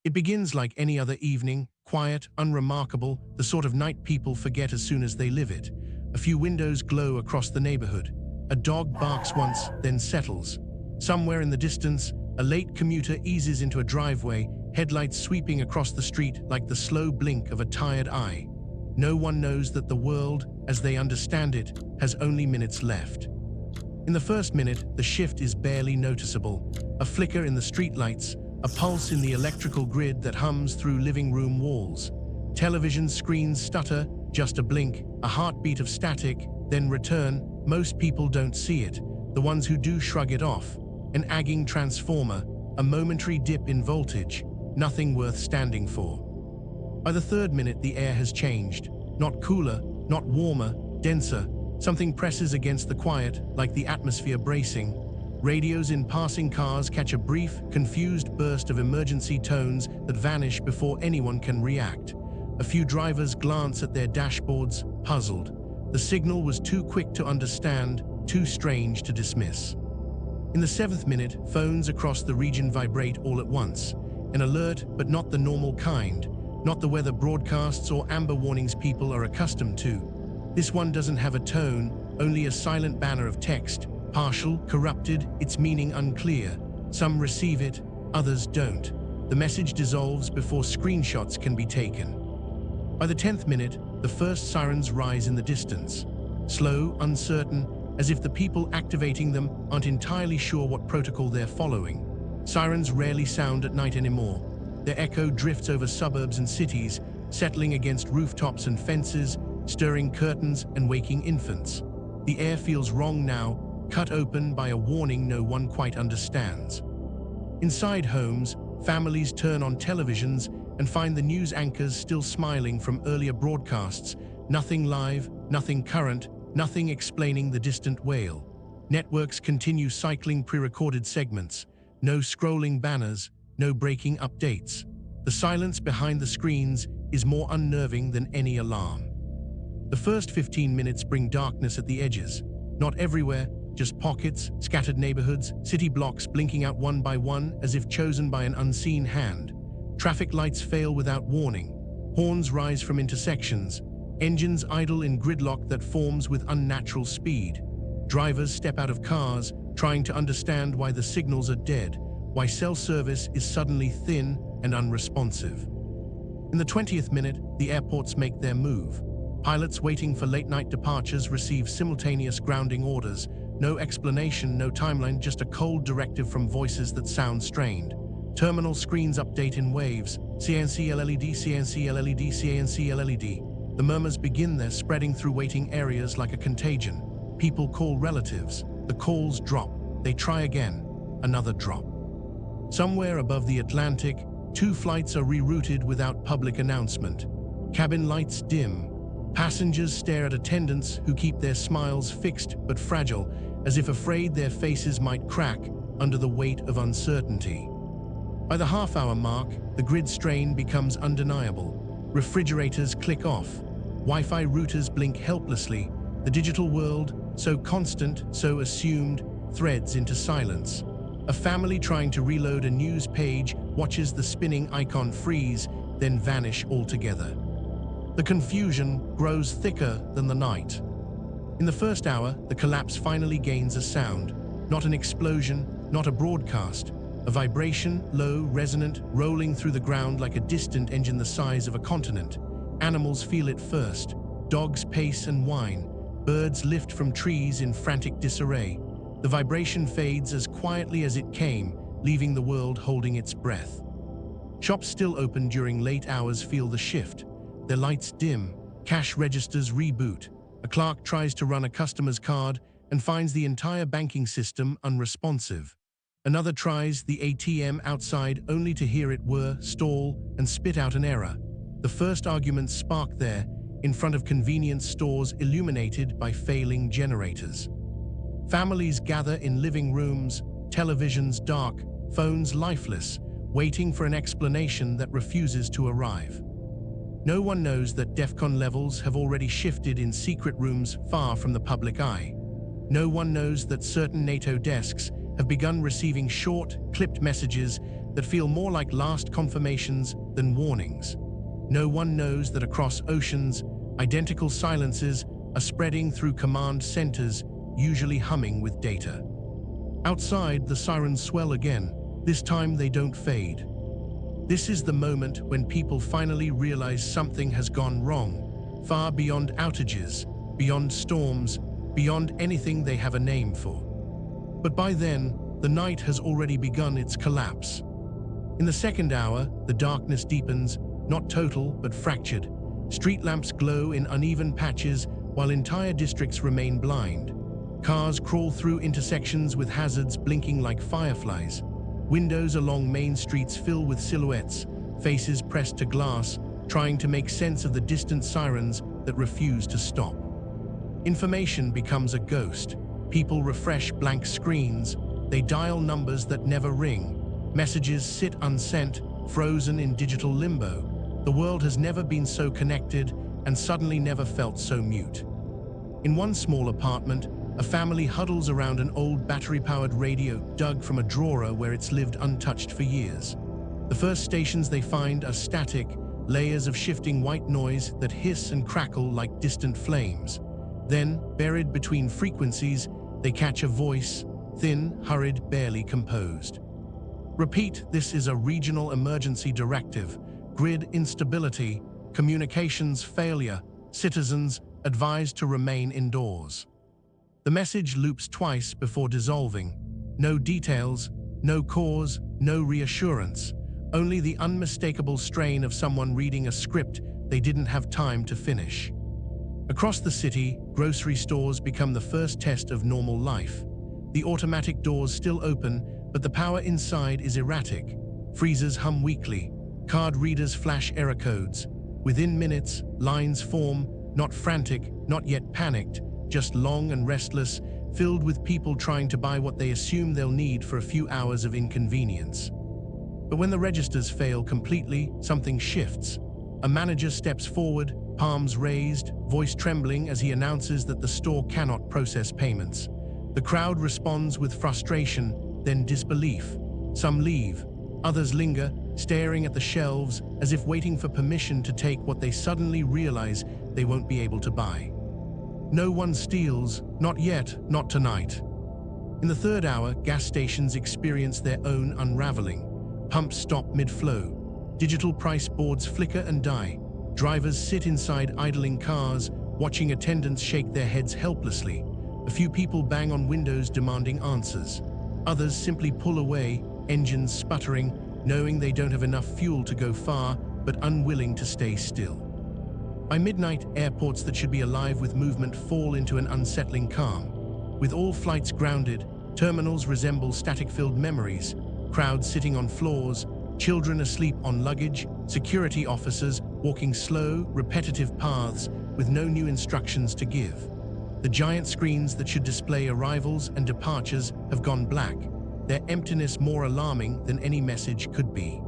It begins like any other evening, quiet, unremarkable, the sort of night people forget as soon as they live it. A few windows glow across the neighborhood. A dog barks once, then settles. Somewhere in the distance, a late commuter eases into a driveway, headlights sweeping across the street like the slow blink of a tired eye. No one knows that the world, as they understand it, has only minutes left. In the first minute, the shift is barely noticeable. A flicker in the streetlights, a pulse in the electrical grid that hums through living room walls. Television screens stutter, just a blink, a heartbeat of static, then return. Most people don't see it. The ones who do shrug it off. An agging transformer, a momentary dip in voltage, nothing worth standing for. By the third minute, the air has changed. Not cooler, not warmer, denser. Something presses against the quiet, like the atmosphere bracing. Radios in passing cars catch a brief, confused burst of emergency tones that vanish before anyone can react. A few drivers glance at their dashboards, puzzled. The signal was too quick to understand, too strange to dismiss. In the seventh minute, phones across the region vibrate all at once. An alert, but not the normal kind. Not the weather broadcasts or amber warnings people are accustomed to. This one doesn't have a tone, only a silent banner of text. Partial, corrupted, its meaning unclear. Some receive it, others don't. The message dissolves before screenshots can be taken. By the 10th minute, the first sirens rise in the distance. Slow, uncertain, as if the people activating them aren't entirely sure what protocol they're following. Sirens rarely sound at night anymore. Their echo drifts over suburbs and cities, settling against rooftops and fences, stirring curtains and waking infants. The air feels wrong now, cut open by a warning no one quite understands. Inside homes, families turn on televisions and find the news anchors still smiling from earlier broadcasts. Nothing live, nothing current, nothing explaining the distant wail. Networks continue cycling pre-recorded segments. No scrolling banners, no breaking updates. The silence behind the screens is more unnerving than any alarm. The first 15 minutes bring darkness at the edges. Not everywhere, just pockets, scattered neighborhoods, city blocks blinking out one by one as if chosen by an unseen hand. Traffic lights fail without warning. Horns rise from intersections. Engines idle in gridlock that forms with unnatural speed. Drivers step out of cars, trying to understand why the signals are dead, why cell service is suddenly thin and unresponsive. In the 20th minute, the airports make their move. Pilots waiting for late-night departures receive simultaneous grounding orders. No explanation, no timeline, just a cold directive from voices that sound strained. Terminal screens update in waves. CNCLLED, CNCLLED, CNCLLED. The murmurs begin there, spreading through waiting areas like a contagion. People call relatives. The calls drop. They try again. Another drop. Somewhere above the Atlantic, 2 flights are rerouted without public announcement. Cabin lights dim. Passengers stare at attendants who keep their smiles fixed but fragile, as if afraid their faces might crack under the weight of uncertainty. By the half-hour mark, the grid strain becomes undeniable. Refrigerators click off. Wi-Fi routers blink helplessly. The digital world, so constant, so assumed, threads into silence. A family trying to reload a news page watches the spinning icon freeze, then vanish altogether. The confusion grows thicker than the night. In the first hour, the collapse finally gains a sound. Not an explosion, not a broadcast. A vibration, low, resonant, rolling through the ground like a distant engine the size of a continent. Animals feel it first. Dogs pace and whine. Birds lift from trees in frantic disarray. The vibration fades as quietly as it came, leaving the world holding its breath. Shops still open during late hours feel the shift. Their lights dim, cash registers reboot. A clerk tries to run a customer's card and finds the entire banking system unresponsive. Another tries the ATM outside only to hear it whir, stall, and spit out an error. The first arguments spark there, in front of convenience stores illuminated by failing generators. Families gather in living rooms, televisions dark, phones lifeless, waiting for an explanation that refuses to arrive. No one knows that DEFCON levels have already shifted in secret rooms far from the public eye. No one knows that certain NATO desks have begun receiving short, clipped messages that feel more like last confirmations than warnings. No one knows that across oceans, identical silences are spreading through command centers, usually humming with data. Outside, the sirens swell again. This time they don't fade. This is the moment when people finally realize something has gone wrong, far beyond outages, beyond storms, beyond anything they have a name for. But by then, the night has already begun its collapse. In the second hour, the darkness deepens, not total but fractured. Street lamps glow in uneven patches while entire districts remain blind. Cars crawl through intersections with hazards blinking like fireflies. Windows along main streets fill with silhouettes, faces pressed to glass, trying to make sense of the distant sirens that refuse to stop. Information becomes a ghost. People refresh blank screens. They dial numbers that never ring. Messages sit unsent, frozen in digital limbo. The world has never been so connected and suddenly never felt so mute. In one small apartment, a family huddles around an old battery-powered radio dug from a drawer where it's lived untouched for years. The first stations they find are static, layers of shifting white noise that hiss and crackle like distant flames. Then, buried between frequencies, they catch a voice, thin, hurried, barely composed. Repeat, this is a regional emergency directive. Grid instability, communications failure, citizens advised to remain indoors. The message loops twice before dissolving. No details, no cause, no reassurance. Only the unmistakable strain of someone reading a script they didn't have time to finish. Across the city, grocery stores become the first test of normal life. The automatic doors still open, but the power inside is erratic. Freezers hum weakly. Card readers flash error codes. Within minutes, lines form, not frantic, not yet panicked, just long and restless, filled with people trying to buy what they assume they'll need for a few hours of inconvenience. But when the registers fail completely, something shifts. A manager steps forward, palms raised, voice trembling as he announces that the store cannot process payments. The crowd responds with frustration, then disbelief. Some leave. Others linger, staring at the shelves as if waiting for permission to take what they suddenly realize they won't be able to buy. No one steals, not yet, not tonight. In the third hour, gas stations experience their own unraveling. Pumps stop mid-flow. Digital price boards flicker and die. Drivers sit inside idling cars, watching attendants shake their heads helplessly. A few people bang on windows demanding answers. Others simply pull away, engines sputtering, knowing they don't have enough fuel to go far, but unwilling to stay still. By midnight, airports that should be alive with movement fall into an unsettling calm. With all flights grounded, terminals resemble static-filled memories, crowds sitting on floors, children asleep on luggage, security officers walking slow, repetitive paths with no new instructions to give. The giant screens that should display arrivals and departures have gone black, their emptiness more alarming than any message could be.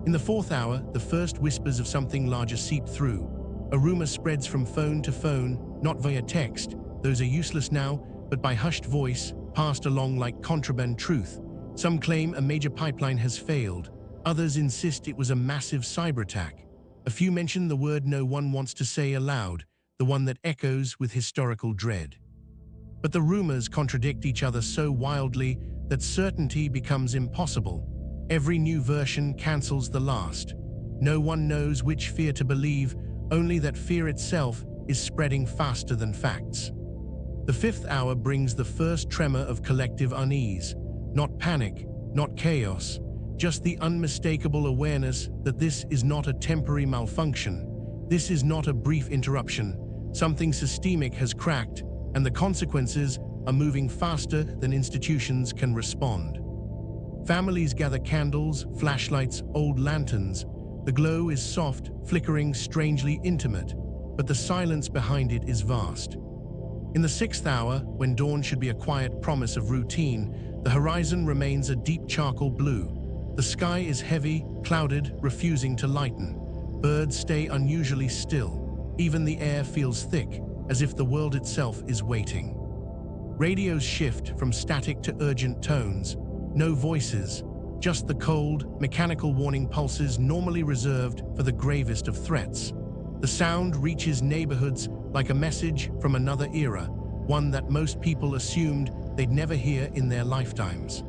In the fourth hour, the first whispers of something larger seep through. A rumor spreads from phone to phone, not via text, those are useless now, but by hushed voice, passed along like contraband truth. Some claim a major pipeline has failed, others insist it was a massive cyber attack. A few mention the word no one wants to say aloud, the one that echoes with historical dread. But the rumors contradict each other so wildly that certainty becomes impossible. Every new version cancels the last. No one knows which fear to believe, only that fear itself is spreading faster than facts. The fifth hour brings the first tremor of collective unease. Not panic, not chaos, just the unmistakable awareness that this is not a temporary malfunction. This is not a brief interruption. Something systemic has cracked, and the consequences are moving faster than institutions can respond. Families gather candles, flashlights, old lanterns. The glow is soft, flickering, strangely intimate, but the silence behind it is vast. In the sixth hour, when dawn should be a quiet promise of routine, the horizon remains a deep charcoal blue. The sky is heavy, clouded, refusing to lighten. Birds stay unusually still. Even the air feels thick, as if the world itself is waiting. Radios shift from static to urgent tones. No voices, just the cold, mechanical warning pulses normally reserved for the gravest of threats. The sound reaches neighborhoods like a message from another era, one that most people assumed they'd never hear in their lifetimes.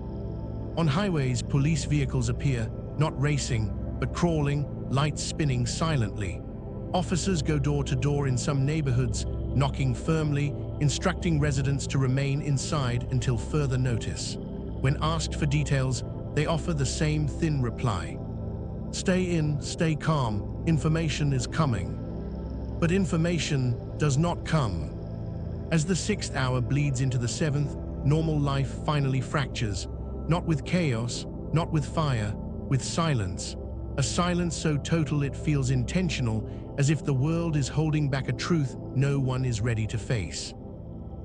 On highways, police vehicles appear, not racing, but crawling, lights spinning silently. Officers go door to door in some neighborhoods, knocking firmly, instructing residents to remain inside until further notice. When asked for details, they offer the same thin reply. Stay in, stay calm, information is coming. But information does not come. As the 6th hour bleeds into the 7th, normal life finally fractures, not with chaos, not with fire, with silence. A silence so total it feels intentional, as if the world is holding back a truth no one is ready to face.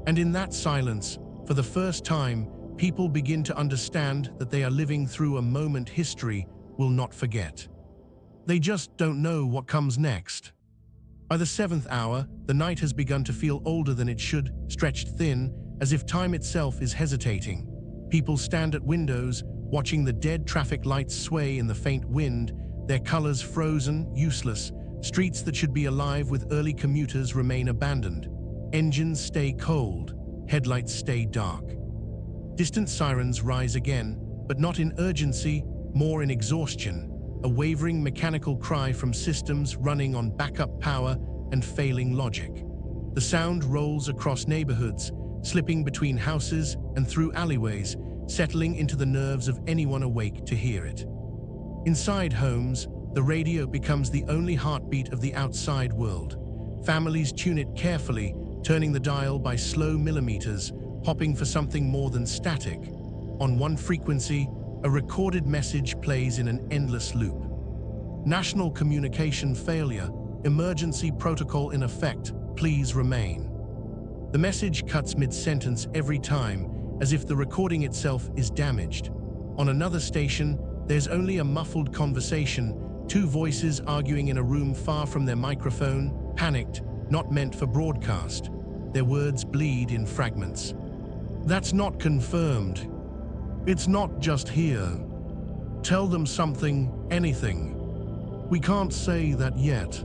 And in that silence, for the first time, people begin to understand that they are living through a moment history will not forget. They just don't know what comes next. By the 7th hour, the night has begun to feel older than it should, stretched thin, as if time itself is hesitating. People stand at windows, watching the dead traffic lights sway in the faint wind, their colors frozen, useless. Streets that should be alive with early commuters remain abandoned. Engines stay cold, headlights stay dark. Distant sirens rise again, but not in urgency, more in exhaustion, a wavering mechanical cry from systems running on backup power and failing logic. The sound rolls across neighborhoods, slipping between houses and through alleyways, settling into the nerves of anyone awake to hear it. Inside homes, the radio becomes the only heartbeat of the outside world. Families tune it carefully, turning the dial by slow millimeters, hopping for something more than static. On one frequency, a recorded message plays in an endless loop. National communication failure, emergency protocol in effect, please remain. The message cuts mid-sentence every time, as if the recording itself is damaged. On another station, there's only a muffled conversation, two voices arguing in a room far from their microphone, panicked, not meant for broadcast. Their words bleed in fragments. That's not confirmed. It's not just here. Tell them something, anything. We can't say that yet.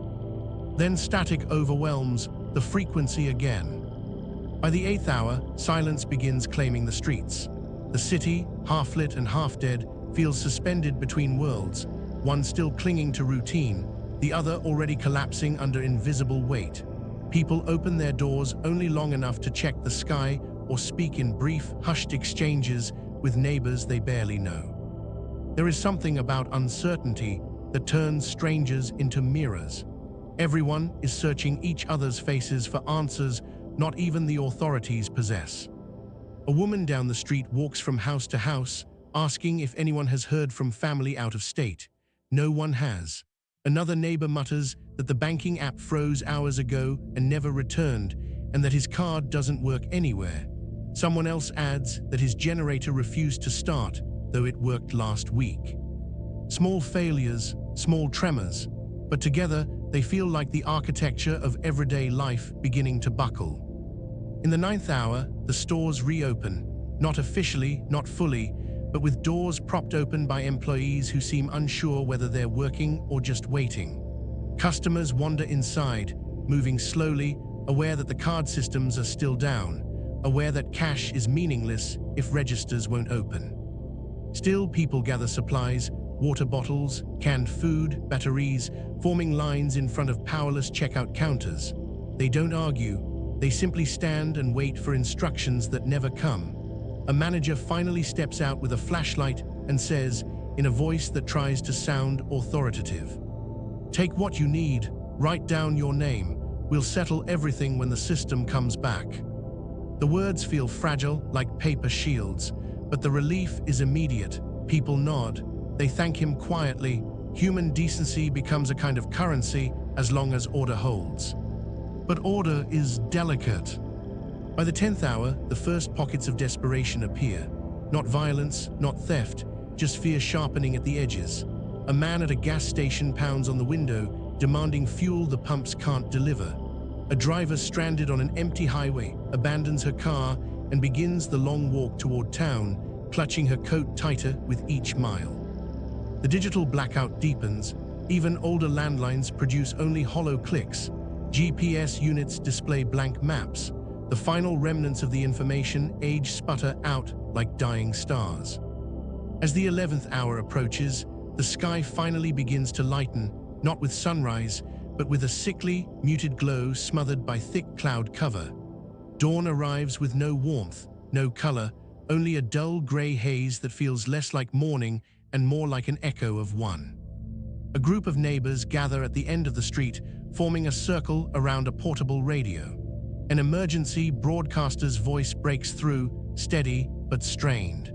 Then static overwhelms the frequency again. By the 8th hour, silence begins claiming the streets. The city, half-lit and half-dead, feels suspended between worlds, one still clinging to routine, the other already collapsing under invisible weight. People open their doors only long enough to check the sky or speak in brief, hushed exchanges with neighbors they barely know. There is something about uncertainty that turns strangers into mirrors. Everyone is searching each other's faces for answers not even the authorities possess. A woman down the street walks from house to house, asking if anyone has heard from family out of state. No one has. Another neighbor mutters that the banking app froze hours ago and never returned, and that his card doesn't work anywhere. Someone else adds that his generator refused to start, though it worked last week. Small failures, small tremors, but together they feel like the architecture of everyday life beginning to buckle. In the 9th hour, the stores reopen, not officially, not fully, but with doors propped open by employees who seem unsure whether they're working or just waiting. Customers wander inside, moving slowly, aware that the card systems are still down, aware that cash is meaningless if registers won't open. Still, people gather supplies, water bottles, canned food, batteries, forming lines in front of powerless checkout counters. They don't argue. They simply stand and wait for instructions that never come. A manager finally steps out with a flashlight and says, in a voice that tries to sound authoritative, "Take what you need, write down your name. We'll settle everything when the system comes back." The words feel fragile, like paper shields, but the relief is immediate. People nod. They thank him quietly. Human decency becomes a kind of currency as long as order holds. But order is delicate. By the 10th hour, the first pockets of desperation appear. Not violence, not theft, just fear sharpening at the edges. A man at a gas station pounds on the window, demanding fuel the pumps can't deliver. A driver stranded on an empty highway abandons her car and begins the long walk toward town, clutching her coat tighter with each mile. The digital blackout deepens. Even older landlines produce only hollow clicks. GPS units display blank maps. The final remnants of the information age sputter out like dying stars. As the 11th hour approaches, the sky finally begins to lighten, not with sunrise, but with a sickly, muted glow smothered by thick cloud cover. Dawn arrives with no warmth, no color, only a dull gray haze that feels less like morning and more like an echo of one. A group of neighbors gather at the end of the street, forming a circle around a portable radio. An emergency broadcaster's voice breaks through, steady but strained.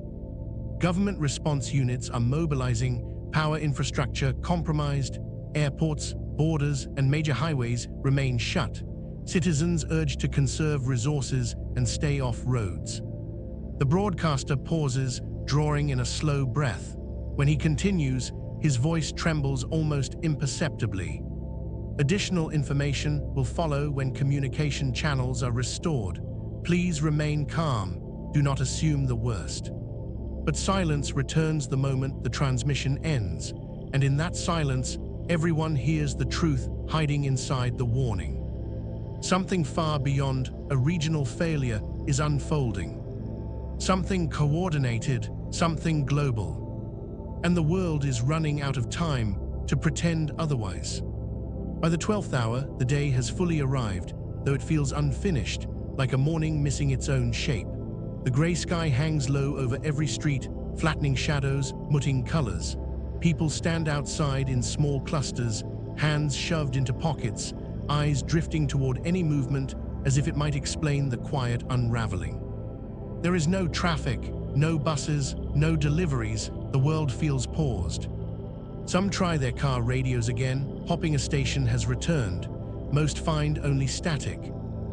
Government response units are mobilizing, power infrastructure compromised, airports, borders, and major highways remain shut. Citizens urged to conserve resources and stay off roads. The broadcaster pauses, drawing in a slow breath. When he continues, his voice trembles almost imperceptibly. Additional information will follow when communication channels are restored. Please remain calm. Do not assume the worst. But silence returns the moment the transmission ends, and in that silence, everyone hears the truth hiding inside the warning. Something far beyond a regional failure is unfolding. Something coordinated, something global. And the world is running out of time to pretend otherwise. By the 12th hour, the day has fully arrived, though it feels unfinished, like a morning missing its own shape. The gray sky hangs low over every street, flattening shadows, muting colors. People stand outside in small clusters, hands shoved into pockets, eyes drifting toward any movement as if it might explain the quiet unraveling. There is no traffic, no buses, no deliveries. The world feels paused. Some try their car radios again, hoping a station has returned. Most find only static.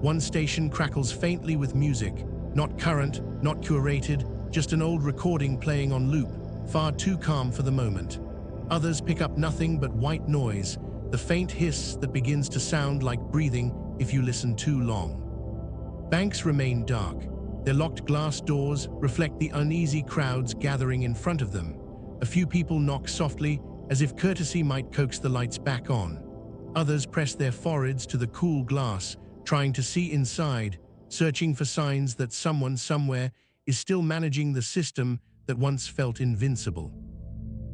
One station crackles faintly with music, not current, not curated, just an old recording playing on loop, far too calm for the moment. Others pick up nothing but white noise, the faint hiss that begins to sound like breathing if you listen too long. Banks remain dark. Their locked glass doors reflect the uneasy crowds gathering in front of them. A few people knock softly, as if courtesy might coax the lights back on. Others press their foreheads to the cool glass, trying to see inside, searching for signs that someone somewhere is still managing the system that once felt invincible.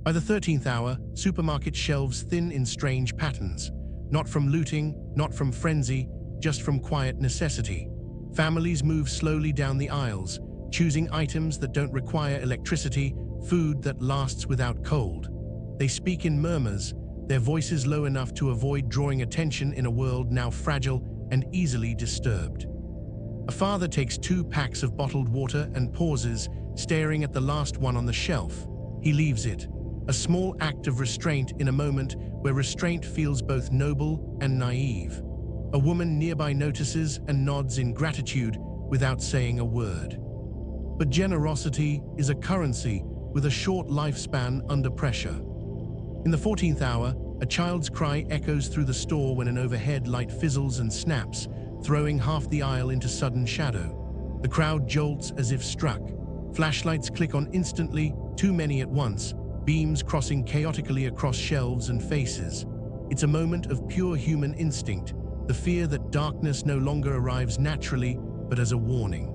By the 13th hour, supermarket shelves thin in strange patterns, not from looting, not from frenzy, just from quiet necessity. Families move slowly down the aisles, choosing items that don't require electricity, food that lasts without cold. They speak in murmurs, their voices low enough to avoid drawing attention in a world now fragile and easily disturbed. A father takes 2 packs of bottled water and pauses, staring at the last one on the shelf. He leaves it, a small act of restraint in a moment where restraint feels both noble and naive. A woman nearby notices and nods in gratitude without saying a word. But generosity is a currency with a short lifespan under pressure. In the 14th hour, a child's cry echoes through the store when an overhead light fizzles and snaps, throwing half the aisle into sudden shadow. The crowd jolts as if struck. Flashlights click on instantly, too many at once, beams crossing chaotically across shelves and faces. It's a moment of pure human instinct, the fear that darkness no longer arrives naturally, but as a warning.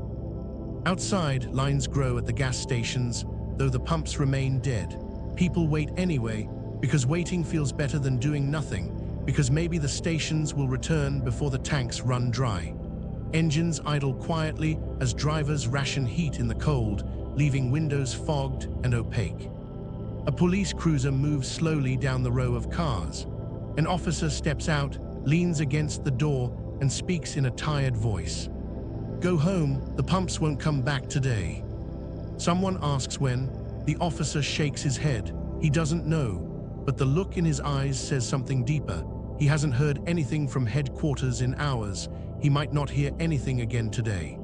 Outside, lines grow at the gas stations, though the pumps remain dead. People wait anyway, because waiting feels better than doing nothing, because maybe the stations will return before the tanks run dry. Engines idle quietly as drivers ration heat in the cold, leaving windows fogged and opaque. A police cruiser moves slowly down the row of cars. An officer steps out, leans against the door, and speaks in a tired voice. "Go home, the pumps won't come back today." Someone asks when. The officer shakes his head. He doesn't know, but the look in his eyes says something deeper. He hasn't heard anything from headquarters in hours. He might not hear anything again today.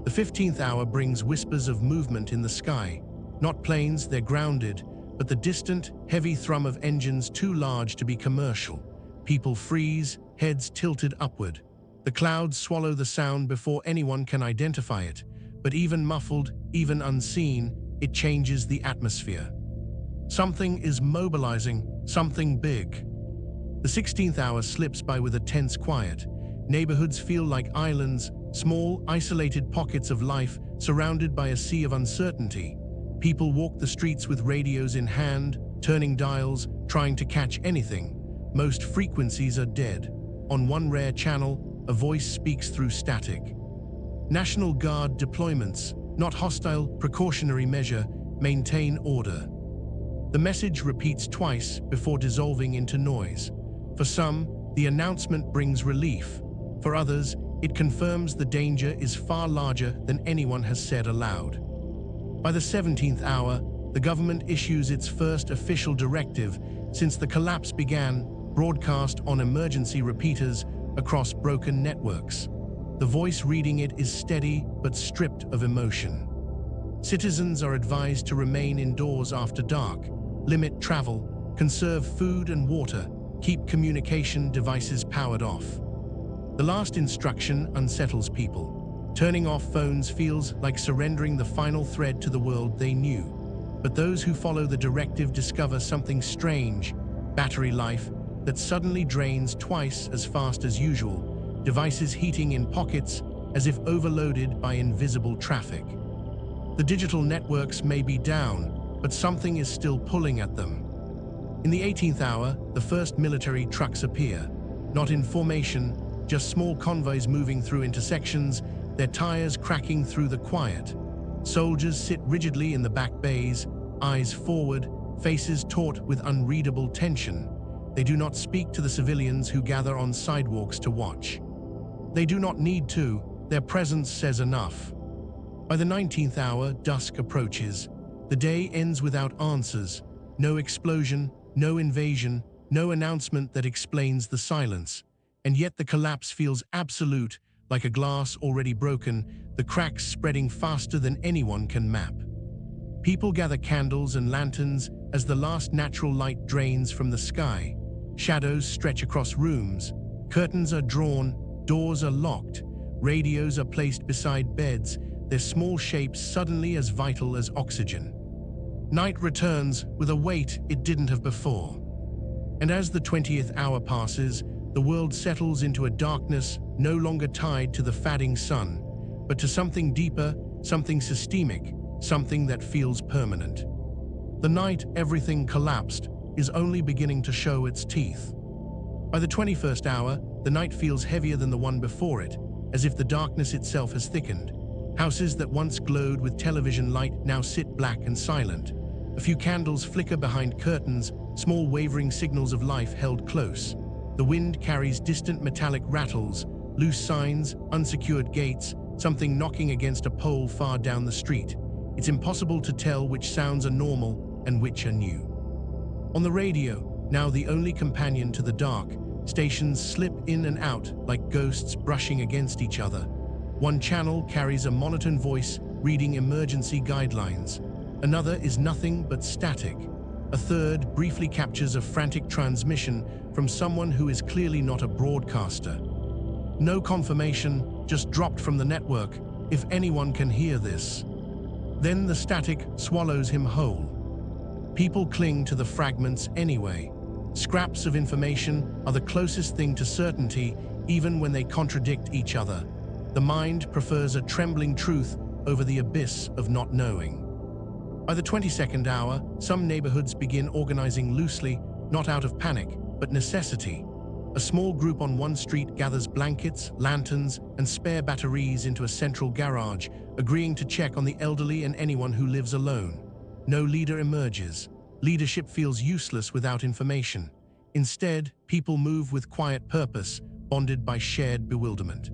The 15th hour brings whispers of movement in the sky. Not planes, they're grounded, but the distant, heavy thrum of engines too large to be commercial. People freeze, heads tilted upward. The clouds swallow the sound before anyone can identify it, but even muffled, even unseen, it changes the atmosphere. Something is mobilizing, something big. The 16th hour slips by with a tense quiet. Neighborhoods feel like islands, small, isolated pockets of life surrounded by a sea of uncertainty. People walk the streets with radios in hand, turning dials, trying to catch anything. Most frequencies are dead. On one rare channel, a voice speaks through static. National Guard deployments, not hostile, precautionary measure, maintain order. The message repeats twice before dissolving into noise. For some, the announcement brings relief. For others, it confirms the danger is far larger than anyone has said aloud. By the 17th hour, the government issues its first official directive since the collapse began, broadcast on emergency repeaters across broken networks. The voice reading it is steady but stripped of emotion. Citizens are advised to remain indoors after dark, limit travel, conserve food and water, keep communication devices powered off. The last instruction unsettles people. Turning off phones feels like surrendering the final thread to the world they knew. But those who follow the directive discover something strange, battery life, that suddenly drains twice as fast as usual, devices heating in pockets as if overloaded by invisible traffic. The digital networks may be down, but something is still pulling at them. In the 18th hour, the first military trucks appear, not in formation, just small convoys moving through intersections, their tires cracking through the quiet. Soldiers sit rigidly in the back bays, eyes forward, faces taut with unreadable tension. They do not speak to the civilians who gather on sidewalks to watch. They do not need to, their presence says enough. By the 19th hour, dusk approaches. The day ends without answers. No explosion, no invasion, no announcement that explains the silence. And yet the collapse feels absolute, like a glass already broken, the cracks spreading faster than anyone can map. People gather candles and lanterns as the last natural light drains from the sky. Shadows stretch across rooms. Curtains are drawn, doors are locked, radios are placed beside beds, their small shapes suddenly as vital as oxygen. Night returns with a weight it didn't have before. And as the 20th hour passes, the world settles into a darkness no longer tied to the fading sun, but to something deeper, something systemic, something that feels permanent. The night everything collapsed is only beginning to show its teeth. By the 21st hour, the night feels heavier than the one before it, as if the darkness itself has thickened. Houses that once glowed with television light now sit black and silent. A few candles flicker behind curtains, small wavering signals of life held close. The wind carries distant metallic rattles, loose signs, unsecured gates, something knocking against a pole far down the street. It's impossible to tell which sounds are normal and which are new. On the radio, now the only companion to the dark, stations slip in and out like ghosts brushing against each other. One channel carries a monotone voice reading emergency guidelines. Another is nothing but static. A third briefly captures a frantic transmission from someone who is clearly not a broadcaster. No confirmation, just dropped from the network, if anyone can hear this. Then the static swallows him whole. People cling to the fragments anyway. Scraps of information are the closest thing to certainty, even when they contradict each other. The mind prefers a trembling truth over the abyss of not knowing. By the 22nd hour, some neighborhoods begin organizing loosely, not out of panic, but necessity. A small group on one street gathers blankets, lanterns, and spare batteries into a central garage, agreeing to check on the elderly and anyone who lives alone. No leader emerges. Leadership feels useless without information. Instead, people move with quiet purpose, bonded by shared bewilderment.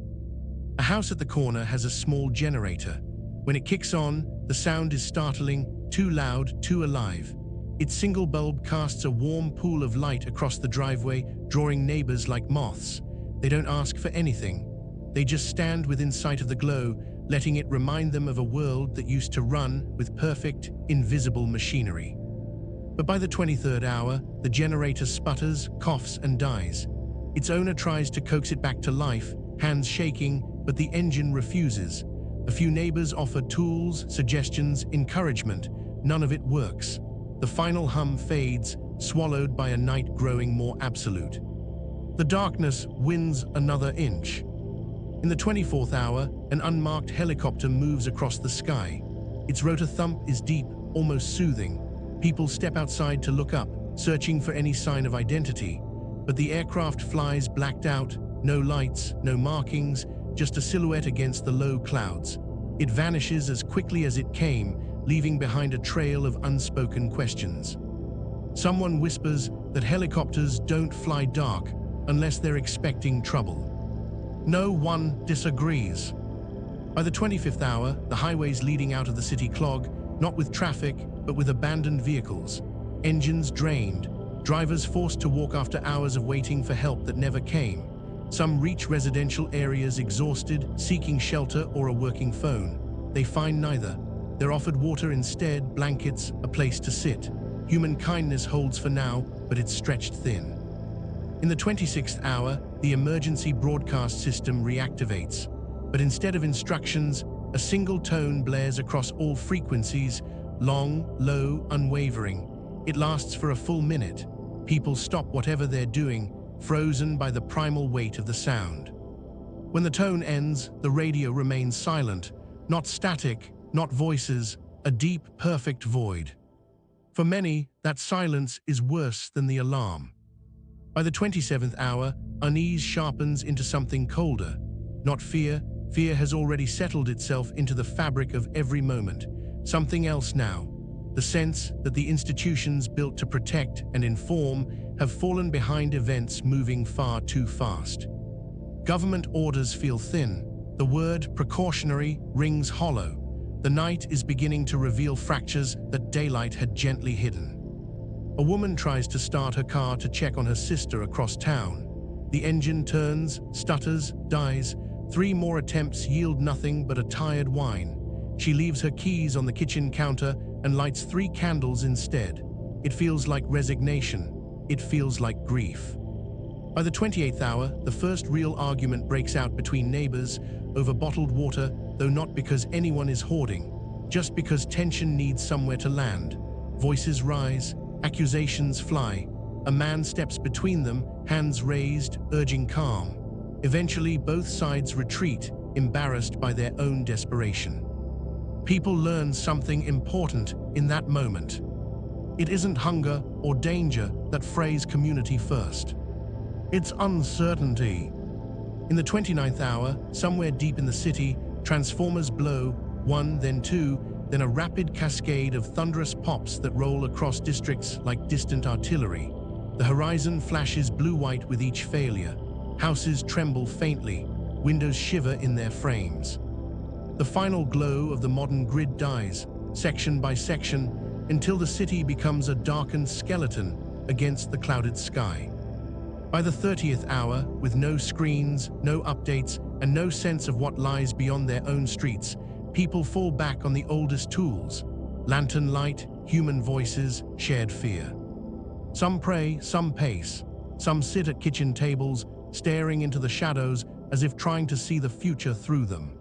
A house at the corner has a small generator. When it kicks on, the sound is startling, too loud, too alive. Its single bulb casts a warm pool of light across the driveway, drawing neighbors like moths. They don't ask for anything. They just stand within sight of the glow, letting it remind them of a world that used to run with perfect, invisible machinery. But by the 23rd hour, the generator sputters, coughs, and dies. Its owner tries to coax it back to life, hands shaking, but the engine refuses. A few neighbors offer tools, suggestions, encouragement. None of it works. The final hum fades, swallowed by a night growing more absolute. The darkness wins another inch. In the 24th hour, an unmarked helicopter moves across the sky. Its rotor thump is deep, almost soothing. People step outside to look up, searching for any sign of identity. But the aircraft flies blacked out, no lights, no markings, just a silhouette against the low clouds. It vanishes as quickly as it came, leaving behind a trail of unspoken questions. Someone whispers that helicopters don't fly dark unless they're expecting trouble. No one disagrees. By the 25th hour, the highways leading out of the city clog, not with traffic, but with abandoned vehicles. Engines drained, drivers forced to walk after hours of waiting for help that never came. Some reach residential areas exhausted, seeking shelter or a working phone. They find neither. They're offered water instead, blankets, a place to sit. Human kindness holds for now, but it's stretched thin. In the 26th hour, the emergency broadcast system reactivates. But instead of instructions, a single tone blares across all frequencies, long, low, unwavering. It lasts for a full minute. People stop whatever they're doing, frozen by the primal weight of the sound. When the tone ends, the radio remains silent, not static, not voices, a deep, perfect void. For many, that silence is worse than the alarm. By the 27th hour, unease sharpens into something colder. Not fear, fear has already settled itself into the fabric of every moment. Something else now. The sense that the institutions built to protect and inform have fallen behind events moving far too fast. Government orders feel thin. The word precautionary rings hollow. The night is beginning to reveal fractures that daylight had gently hidden. A woman tries to start her car to check on her sister across town. The engine turns, stutters, dies. 3 more attempts yield nothing but a tired whine. She leaves her keys on the kitchen counter and lights 3 candles instead. It feels like resignation. It feels like grief. By the 28th hour, the first real argument breaks out between neighbors over bottled water, though not because anyone is hoarding, just because tension needs somewhere to land. Voices rise, accusations fly. A man steps between them, hands raised, urging calm. Eventually, both sides retreat, embarrassed by their own desperation. People learn something important in that moment. It isn't hunger or danger that frays community first. It's uncertainty. In the 29th hour, somewhere deep in the city, transformers blow, 1, then 2, then a rapid cascade of thunderous pops that roll across districts like distant artillery. The horizon flashes blue-white with each failure. Houses tremble faintly, windows shiver in their frames. The final glow of the modern grid dies, section by section, until the city becomes a darkened skeleton against the clouded sky. By the 30th hour, with no screens, no updates, and no sense of what lies beyond their own streets, people fall back on the oldest tools: lantern light, human voices, shared fear. Some pray, some pace. Some sit at kitchen tables, staring into the shadows as if trying to see the future through them.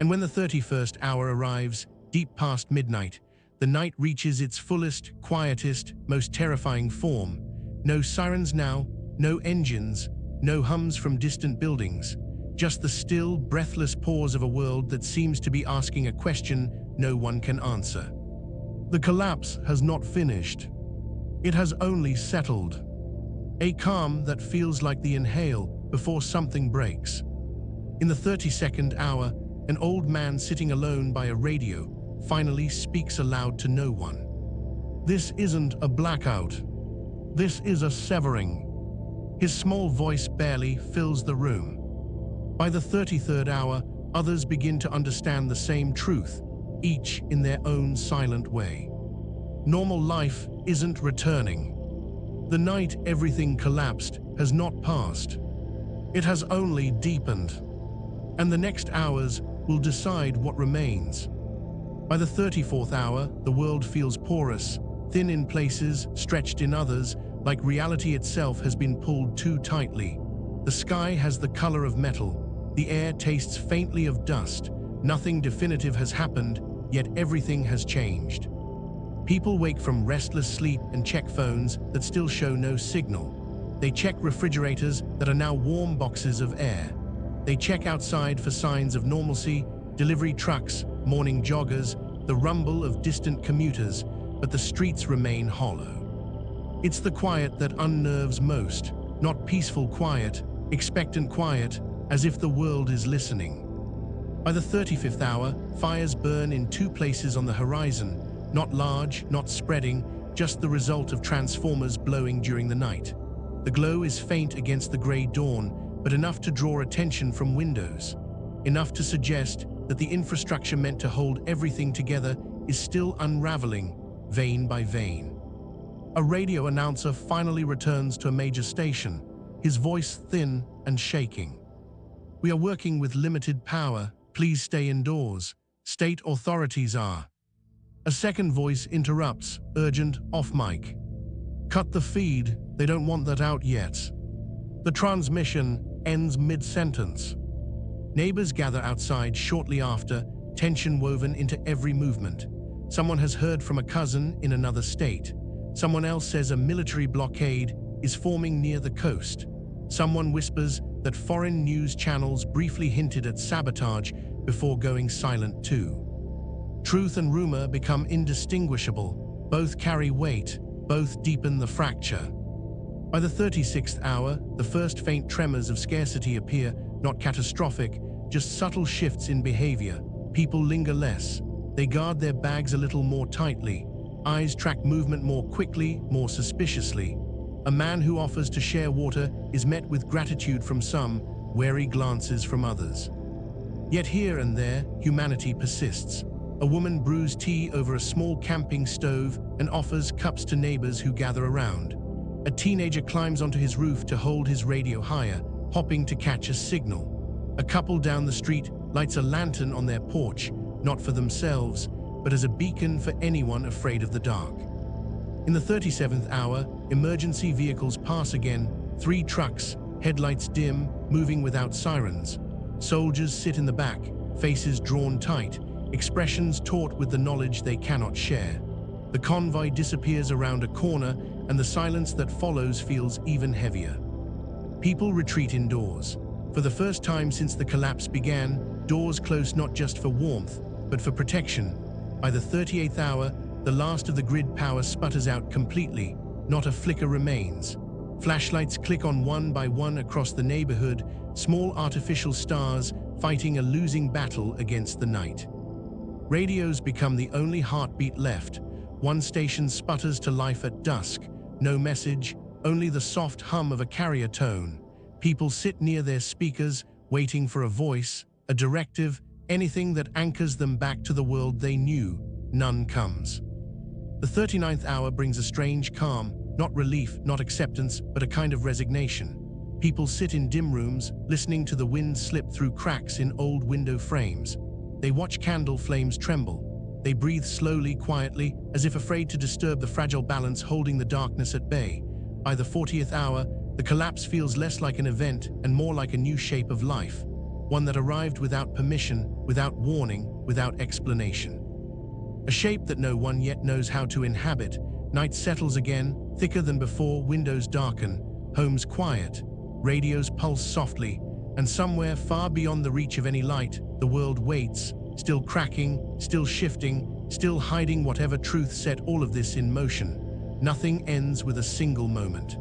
And when the 31st hour arrives, deep past midnight, the night reaches its fullest, quietest, most terrifying form. No sirens now, no engines, no hums from distant buildings, just the still, breathless pause of a world that seems to be asking a question no one can answer. The collapse has not finished. It has only settled. A calm that feels like the inhale before something breaks. In the 32nd hour, an old man sitting alone by a radio finally speaks aloud to no one. This isn't a blackout. This is a severing. His small voice barely fills the room. By the 33rd hour, others begin to understand the same truth, each in their own silent way. Normal life isn't returning. The night everything collapsed has not passed. It has only deepened. And the next hours will decide what remains. By the 34th hour, the world feels porous, thin in places, stretched in others, like reality itself has been pulled too tightly. The sky has the color of metal. The air tastes faintly of dust. Nothing definitive has happened, yet everything has changed. People wake from restless sleep and check phones that still show no signal. They check refrigerators that are now warm boxes of air. They check outside for signs of normalcy, delivery trucks, morning joggers, the rumble of distant commuters, but the streets remain hollow. It's the quiet that unnerves most, not peaceful quiet, expectant quiet, as if the world is listening. By the 35th hour, fires burn in 2 places on the horizon, not large, not spreading, just the result of transformers blowing during the night. The glow is faint against the grey dawn, but enough to draw attention from windows. Enough to suggest that the infrastructure meant to hold everything together is still unraveling, vein by vein. A radio announcer finally returns to a major station, his voice thin and shaking. "We are working with limited power. Please stay indoors. State authorities are." A second voice interrupts, urgent, off mic. "Cut the feed, they don't want that out yet." The transmission ends mid-sentence. Neighbors gather outside shortly after, tension woven into every movement. Someone has heard from a cousin in another state. Someone else says a military blockade is forming near the coast. Someone whispers that foreign news channels briefly hinted at sabotage before going silent too. Truth and rumor become indistinguishable. Both carry weight, both deepen the fracture. By the 36th hour, the first faint tremors of scarcity appear, not catastrophic, just subtle shifts in behavior. People linger less. They guard their bags a little more tightly. Eyes track movement more quickly, more suspiciously. A man who offers to share water is met with gratitude from some, wary glances from others. Yet here and there, humanity persists. A woman brews tea over a small camping stove and offers cups to neighbors who gather around. A teenager climbs onto his roof to hold his radio higher, hopping to catch a signal. A couple down the street lights a lantern on their porch, not for themselves, but as a beacon for anyone afraid of the dark. In the 37th hour, emergency vehicles pass again, 3 trucks, headlights dim, moving without sirens. Soldiers sit in the back, faces drawn tight, expressions taut with the knowledge they cannot share. The convoy disappears around a corner, and the silence that follows feels even heavier. People retreat indoors. For the first time since the collapse began, doors close not just for warmth, but for protection. By the 38th hour, the last of the grid power sputters out completely, not a flicker remains. Flashlights click on one by one across the neighborhood, small artificial stars fighting a losing battle against the night. Radios become the only heartbeat left. One station sputters to life at dusk. No message, only the soft hum of a carrier tone. People sit near their speakers, waiting for a voice, a directive, anything that anchors them back to the world they knew. None comes. The 39th hour brings a strange calm, not relief, not acceptance, but a kind of resignation. People sit in dim rooms, listening to the wind slip through cracks in old window frames. They watch candle flames tremble. They breathe slowly, quietly, as if afraid to disturb the fragile balance holding the darkness at bay. By the 40th hour, the collapse feels less like an event and more like a new shape of life, one that arrived without permission, without warning, without explanation. A shape that no one yet knows how to inhabit. Night settles again, thicker than before, windows darken, homes quiet, radios pulse softly, and somewhere far beyond the reach of any light, the world waits, still cracking, still shifting, still hiding whatever truth set all of this in motion. Nothing ends with a single moment.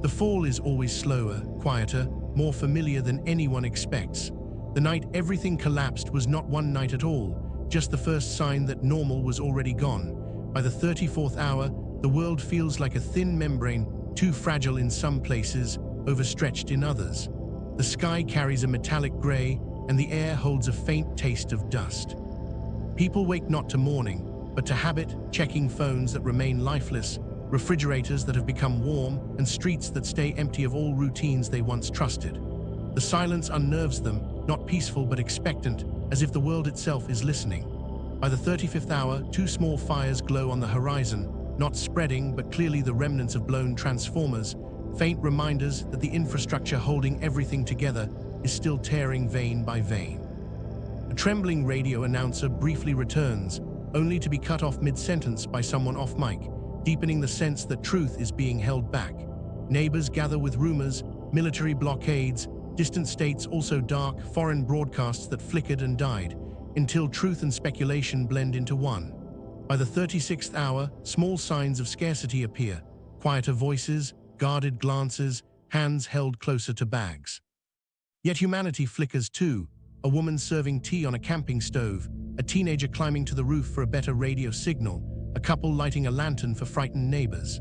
The fall is always slower, quieter, more familiar than anyone expects. The night everything collapsed was not one night at all, just the first sign that normal was already gone. By the 34th hour, the world feels like a thin membrane, too fragile in some places, overstretched in others. The sky carries a metallic gray, and the air holds a faint taste of dust. People wake not to mourning, but to habit, checking phones that remain lifeless, refrigerators that have become warm, and streets that stay empty of all routines they once trusted. The silence unnerves them, not peaceful but expectant, as if the world itself is listening. By the 35th hour, 2 small fires glow on the horizon, not spreading but clearly the remnants of blown transformers, faint reminders that the infrastructure holding everything together is still tearing vein by vein. A trembling radio announcer briefly returns, only to be cut off mid-sentence by someone off mic, deepening the sense that truth is being held back. Neighbors gather with rumors, military blockades, distant states, also dark, foreign broadcasts that flickered and died, until truth and speculation blend into one. By the 36th hour, small signs of scarcity appear, quieter voices, guarded glances, hands held closer to bags. Yet humanity flickers too, a woman serving tea on a camping stove, a teenager climbing to the roof for a better radio signal, a couple lighting a lantern for frightened neighbors.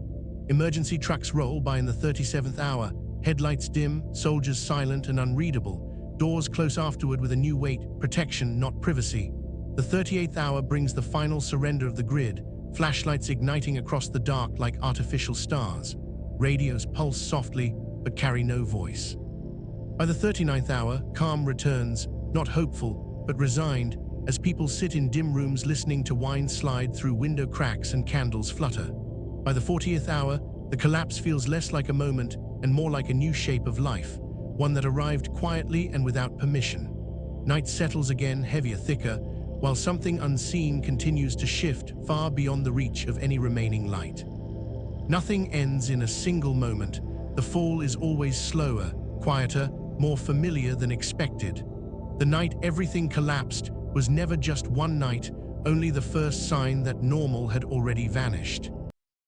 Emergency trucks roll by in the 37th hour, headlights dim, soldiers silent and unreadable, doors close afterward with a new weight, protection, not privacy. The 38th hour brings the final surrender of the grid, flashlights igniting across the dark like artificial stars. Radios pulse softly, but carry no voice. By the 39th hour, calm returns, not hopeful, but resigned, as people sit in dim rooms listening to wine slide through window cracks and candles flutter. By the 40th hour, the collapse feels less like a moment and more like a new shape of life, one that arrived quietly and without permission. Night settles again, heavier, thicker, while something unseen continues to shift far beyond the reach of any remaining light. Nothing ends in a single moment. The fall is always slower, quieter, more familiar than expected. The night everything collapsed was never just one night, only the first sign that normal had already vanished.